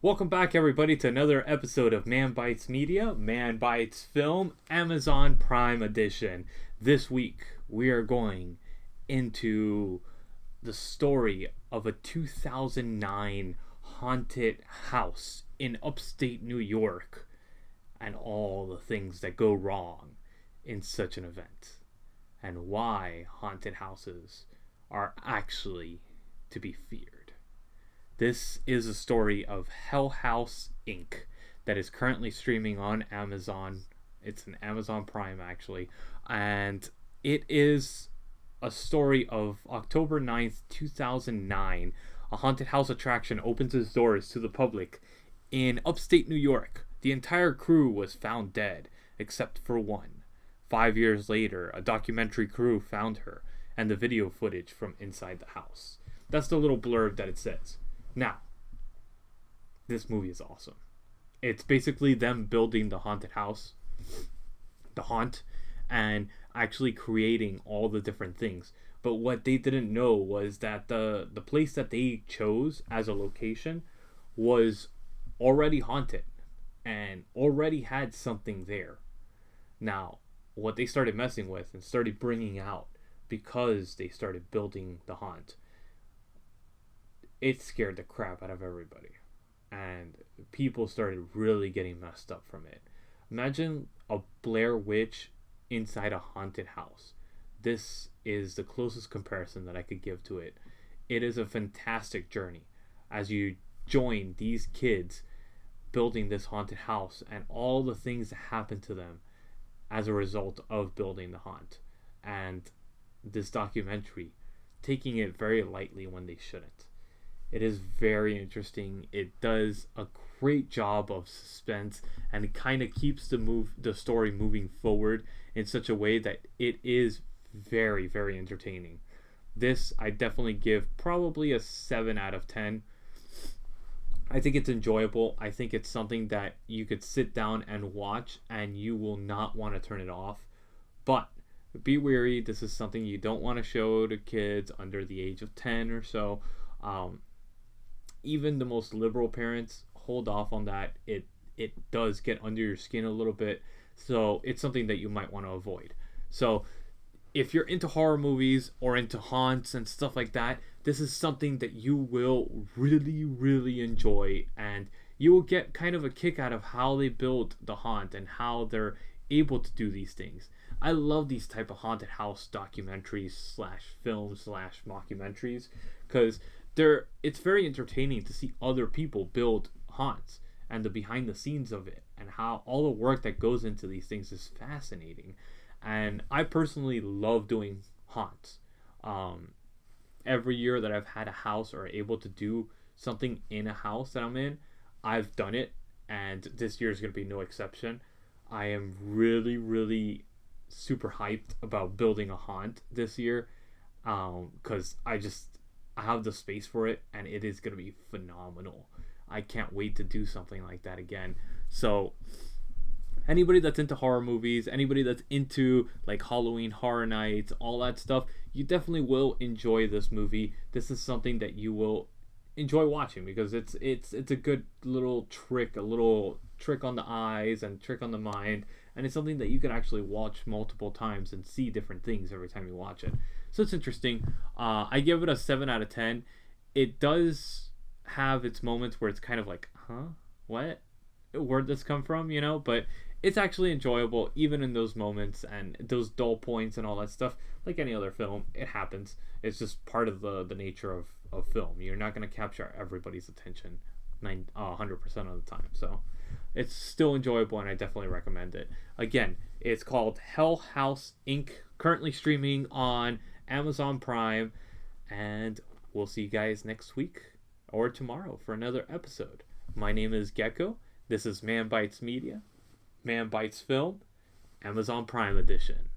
Welcome back, everybody, to another episode of Man Bites Media, Man Bites Film, Amazon Prime Edition. This week, we are going into the story of a 2009 haunted house in upstate New York and all the things that go wrong in such an event, and why haunted houses are actually to be feared. This is a story of HellHouse Inc. that is currently streaming on Amazon. It's an Amazon Prime, actually. And it is a story of October 9th, 2009. A haunted house attraction opens its doors to the public in upstate New York. The entire crew was found dead, except for one. 5 years later, a documentary crew found her and the video footage from inside the house. That's the little blurb that it says. Now, this movie is awesome. It's basically them building the haunted house, the haunt, and actually creating all the different things. But what they didn't know was that the place that they chose as a location was already haunted and already had something there. Now, what they started messing with and started bringing out because they started building the haunt, it scared the crap out of everybody. And people started really getting messed up from it. Imagine a Blair Witch inside a haunted house. This is the closest comparison that I could give to it. It is a fantastic journey as you join these kids building this haunted house and all the things that happen to them as a result of building the haunt. And this documentary taking it very lightly when they shouldn't. It is very interesting. It does a great job of suspense, and it kind of keeps the story moving forward in such a way that it is very, very entertaining. This I definitely give probably a 7 out of 10. I think it's enjoyable. I think it's something that you could sit down and watch and you will not want to turn it off. But be wary, this is something you don't want to show to kids under the age of 10 or so. Even the most liberal parents hold off on that. It does get under your skin a little bit, so it's something that you might want to avoid. So if you're into horror movies or into haunts and stuff like that, this is something that you will really, really enjoy, and you will get kind of a kick out of how they build the haunt and how they're able to do these things. I love these type of haunted house documentaries slash films slash mockumentaries because it's very entertaining to see other people build haunts and the behind the scenes of it, and how all the work that goes into these things is fascinating. And I personally love doing haunts. Every year that I've had a house or able to do something in a house that I'm in, I've done it, and this year is going to be no exception. I am really, really super hyped about building a haunt this year, because I have the space for it, and it is going to be phenomenal. I can't wait to do something like that again. So anybody that's into horror movies, anybody that's into like Halloween Horror Nights, all that stuff, you definitely will enjoy this movie. This is something that you will enjoy watching because it's a good little trick, a little trick on the eyes and trick on the mind, and it's something that you can actually watch multiple times and see different things every time you watch it. So it's interesting. I give it a 7 out of 10. It does have its moments where it's kind of like, huh? What? Where'd this come from? But it's actually enjoyable even in those moments and those dull points and all that stuff. Like any other film, it happens. It's just part of the nature of film. You're not going to capture everybody's attention 100% of the time. So it's still enjoyable, and I definitely recommend it. Again, it's called HellHouse Inc., currently streaming on Amazon Prime, and we'll see you guys next week or tomorrow for another episode. My name is Gecko. This is Man Bites Media, Man Bites Film, Amazon Prime Edition.